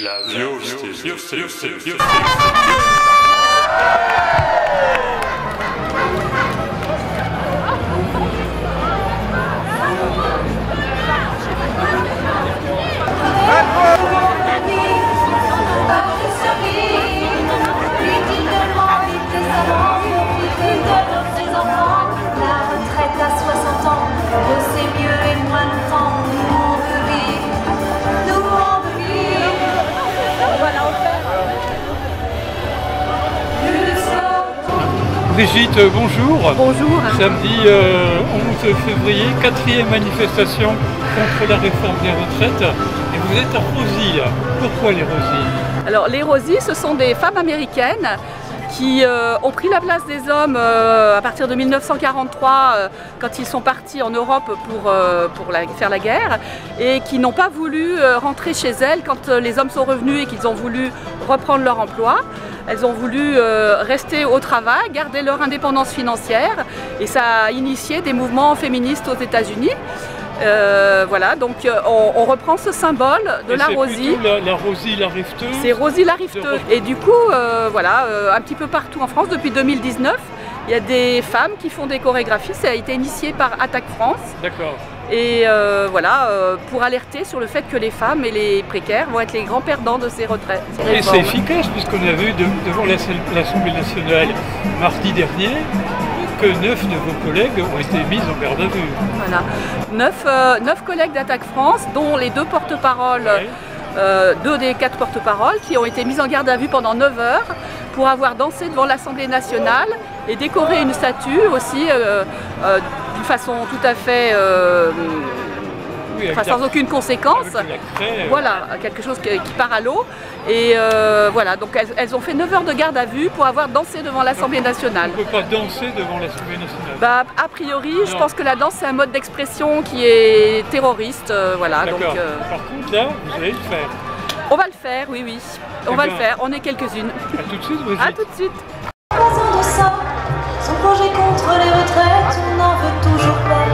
La justice. Brigitte, bonjour. Bonjour. Samedi 11 février, 4e manifestation contre la réforme des retraites. Et vous êtes à Rosy. Pourquoi les Rosy? Alors les Rosy, ce sont des femmes américaines qui ont pris la place des hommes à partir de 1943 quand ils sont partis en Europe pour faire la guerre et qui n'ont pas voulu rentrer chez elles quand les hommes sont revenus et qu'ils ont voulu reprendre leur emploi. Elles ont voulu rester au travail, garder leur indépendance financière et ça a initié des mouvements féministes aux États-Unis. Voilà, donc on reprend ce symbole de la Rosy. La Rosy la rifteuse. C'est Rosy la rifteuse. Et du coup, voilà, un petit peu partout en France, depuis 2019, il y a des femmes qui font des chorégraphies. Ça a été initié par Attaque France. D'accord. Et voilà, pour alerter sur le fait que les femmes et les précaires vont être les grands perdants de ces retraites. Et c'est efficace puisqu'on a vu devant l'Assemblée nationale mardi dernier que 9 de vos collègues ont été mis en garde à vue. Voilà, 9 collègues d'Attaque France, dont les 2 porte-paroles, ouais. 2 des 4 porte-paroles qui ont été mis en garde à vue pendant 9 heures pour avoir dansé devant l'Assemblée nationale et décoré une statue aussi d'une façon tout à fait sans aucune conséquence. Voilà, quelque chose qui part à l'eau. Et voilà, donc elles ont fait 9 heures de garde à vue pour avoir dansé devant l'Assemblée nationale. On ne peut pas danser devant l'Assemblée nationale? Bah, a priori, non. Je pense que la danse c'est un mode d'expression qui est terroriste. Voilà, donc, par contre là, vous allez le faire? On va le faire, oui, oui. On va le faire, on est quelques-unes. A tout de suite, Brigitte. A tout de suite. Son projet contre les retraites, on n'en veut toujours pas.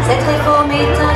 Cette réforme est un